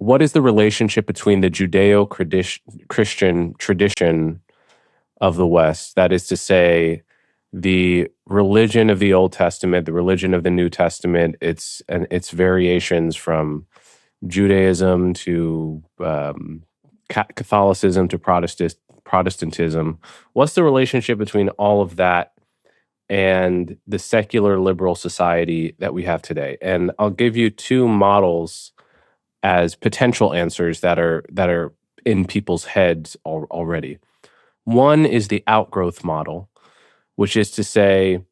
what is the relationship between the Judeo-Christian tradition of the West, that is to say, the religion of the Old Testament, the religion of the New Testament, its variations from Judaism to Catholicism to Protestantism. What's the relationship between all of that and the secular liberal society that we have today? And I'll give you two models as potential answers that are in people's heads already. One is the outgrowth model, which is to say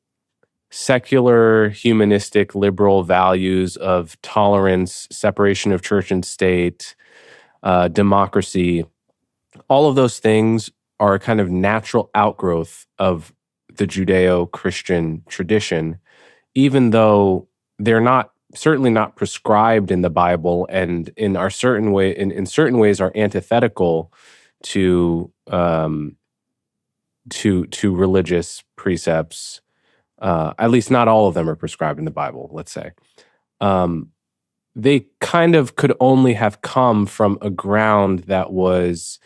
secular, humanistic, liberal values of tolerance, separation of church and state, democracy. All of those things are a kind of natural outgrowth of the Judeo-Christian tradition, even though they're certainly not prescribed in the Bible, and in certain ways are antithetical to religious precepts. At least not all of them are prescribed in the Bible, let's say. They kind of could only have come from a ground that was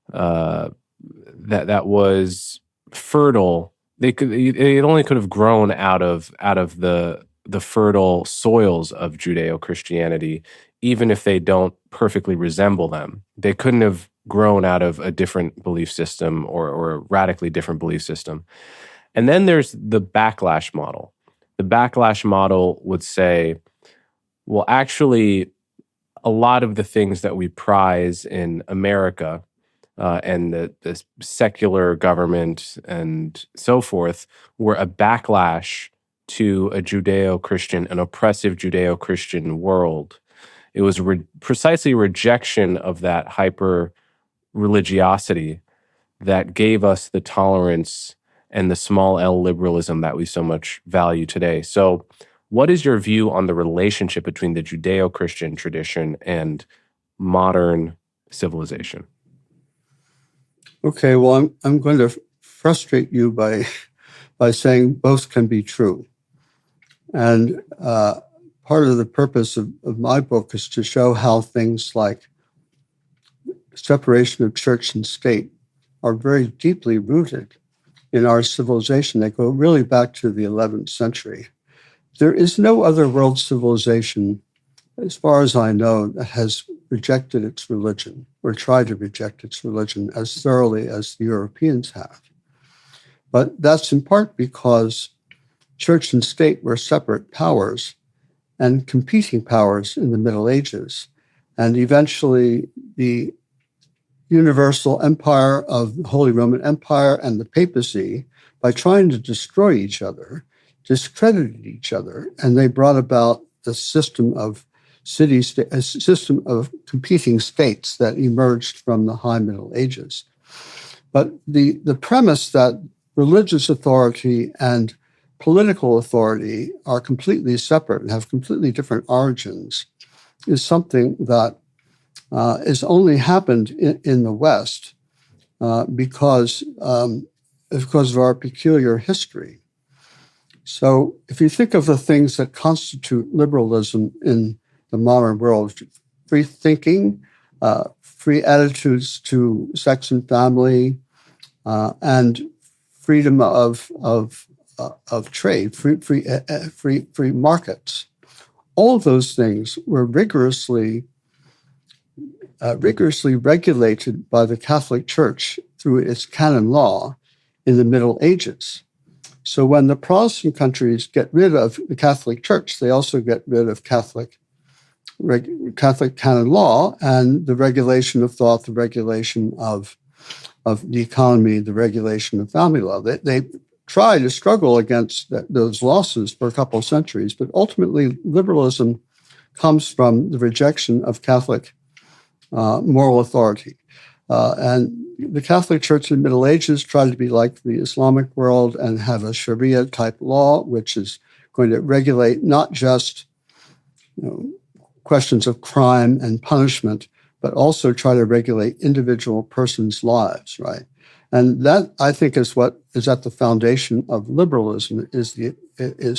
that was fertile. It only could have grown out of the fertile soils of Judeo-Christianity, even if they don't perfectly resemble them. They couldn't have grown out of a different belief system or a radically different belief system. And then there's the backlash model. The backlash model would say, well, actually, a lot of the things that we prize in America and the secular government and so forth were a backlash to a an oppressive Judeo-Christian world. It was precisely rejection of that hyper religiosity that gave us the tolerance and the small L liberalism that we so much value today. So what is your view on the relationship between the Judeo-Christian tradition and modern civilization? Okay, well, I'm going to frustrate you by saying both can be true. And part of the purpose of my book is to show how things like separation of church and state are very deeply rooted in our civilization. They go really back to the 11th century. There is no other world civilization, as far as I know, that has rejected its religion or tried to reject its religion as thoroughly as the Europeans have. But that's in part because church and state were separate powers and competing powers in the Middle Ages. And eventually the universal empire of the Holy Roman Empire and the papacy, by trying to destroy each other, discredited each other, and they brought about the system of a system of competing states that emerged from the High Middle Ages. But the premise that religious authority and political authority are completely separate and have completely different origins is something that has only happened in the West because of our peculiar history. So if you think of the things that constitute liberalism in the modern world, free thinking, free attitudes to sex and family, and freedom of trade, free markets. All of those things were rigorously regulated by the Catholic Church through its canon law in the Middle Ages. So when the Protestant countries get rid of the Catholic Church, they also get rid of Catholic canon law and the regulation of thought, the regulation of the economy, the regulation of family law. They try to struggle against those losses for a couple of centuries, but ultimately liberalism comes from the rejection of Catholic moral authority. And the Catholic Church in the Middle Ages tried to be like the Islamic world and have a Sharia-type law, which is going to regulate not just questions of crime and punishment, but also try to regulate individual persons' lives, right? And that, I think, is what is at the foundation of liberalism, is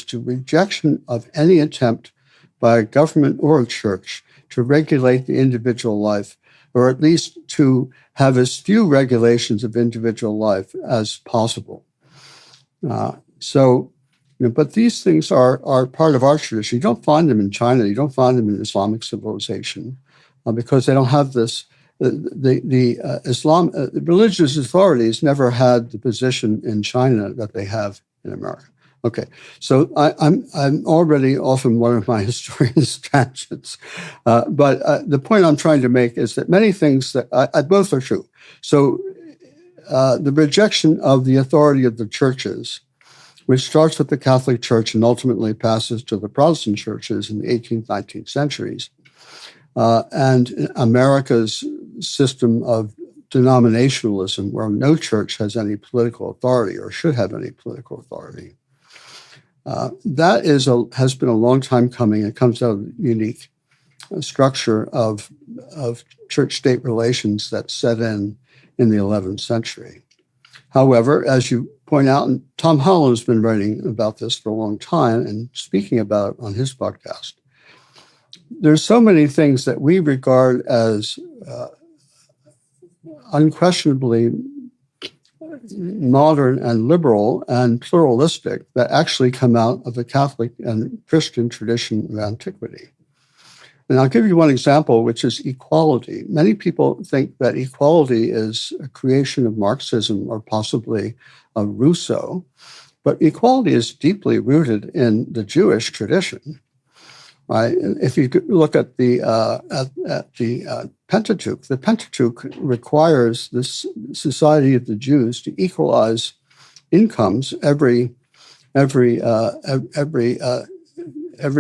to rejection of any attempt by a government or a church to regulate the individual life, or at least to have as few regulations of individual life as possible. But these things are part of our tradition. You don't find them in China. You don't find them in Islamic civilization because they don't have this. The religious authorities never had the position in China that they have in America. Okay, so I'm already off in one of my historian's tangents, but the point I'm trying to make is that many things that both are true. So the rejection of the authority of the churches, which starts with the Catholic Church and ultimately passes to the Protestant churches in the 18th, 19th centuries, and America's system of denominationalism, where no church has any political authority or should have any political authority. That has been a long time coming. It comes out of the unique structure of church-state relations that set in the 11th century. However, as you point out, and Tom Holland's been writing about this for a long time and speaking about it on his podcast, there's so many things that we regard as unquestionably modern and liberal and pluralistic that actually come out of the Catholic and Christian tradition of antiquity. And I'll give you one example, which is equality. Many people think that equality is a creation of Marxism or possibly of Rousseau, but equality is deeply rooted in the Jewish tradition. Right? If you look at the Pentateuch, the Pentateuch requires this society of the Jews to equalize incomes every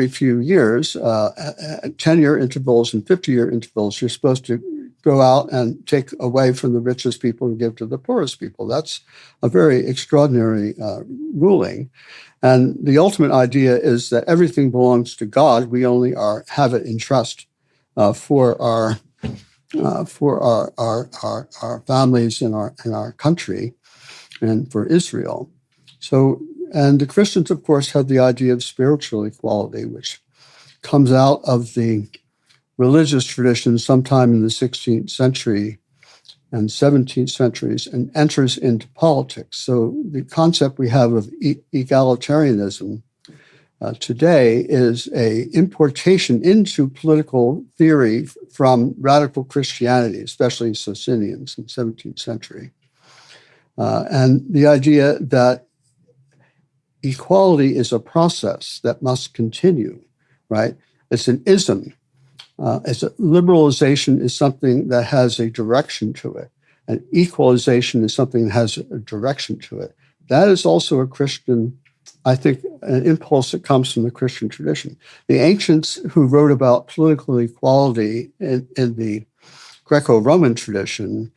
few years, 10-year intervals and 50-year intervals. You're supposed to go out and take away from the richest people and give to the poorest people. That's a very extraordinary ruling. And the ultimate idea is that everything belongs to God. We only have it in trust for our families in our country and for Israel. So, and the Christians, of course, have the idea of spiritual equality, which comes out of the religious tradition sometime in the 16th century and 17th centuries and enters into politics. So the concept we have of egalitarianism today is an importation into political theory from radical Christianity, especially Socinians in the 17th century. And the idea that equality is a process that must continue, right? It's an ism. Liberalization is something that has a direction to it, and equalization is something that has a direction to it. That is also a Christian, I think, an impulse that comes from the Christian tradition. The ancients who wrote about political equality in the Greco-Roman tradition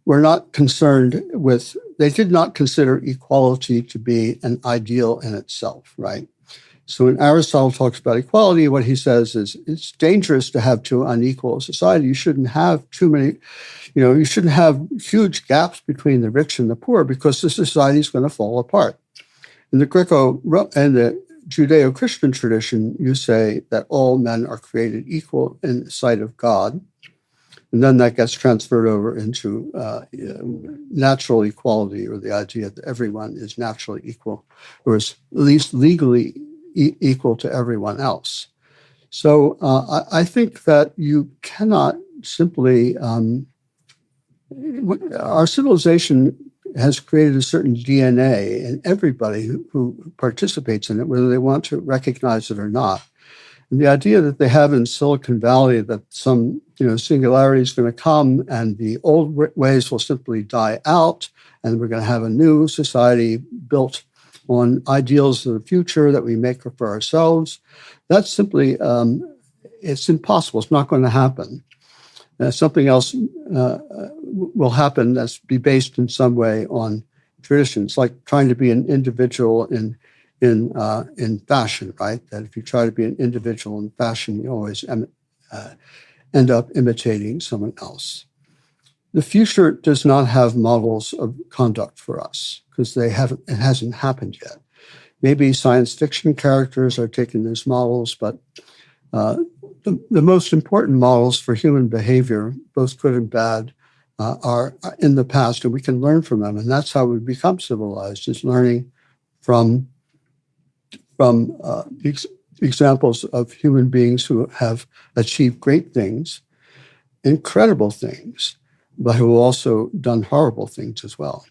were not concerned with, they did not consider equality to be an ideal in itself, right? So when Aristotle talks about equality, what he says is it's dangerous to have too unequal a society. You shouldn't have too many, you shouldn't have huge gaps between the rich and the poor because the society is going to fall apart. In the and the Judeo-Christian tradition, you say that all men are created equal in the sight of God. And then that gets transferred over into natural equality, or the idea that everyone is naturally equal, or is at least legally equal to everyone else. So I think that you cannot simply, our civilization has created a certain DNA in everybody who participates in it, whether they want to recognize it or not. And the idea that they have in Silicon Valley that some singularity is going to come and the old ways will simply die out and we're going to have a new society built on ideals of the future that we make for ourselves, that's simply, it's impossible. It's not going to happen. Something else will happen that's be based in some way on traditions, like trying to be an individual in fashion, right? That if you try to be an individual in fashion, you always end up imitating someone else. The future does not have models of conduct for us because it hasn't happened yet. Maybe science fiction characters are taking these models, but the most important models for human behavior, both good and bad, are in the past, and we can learn from them. And that's how we become civilized, is learning from examples of human beings who have achieved great things, incredible things, but who have also done horrible things as well.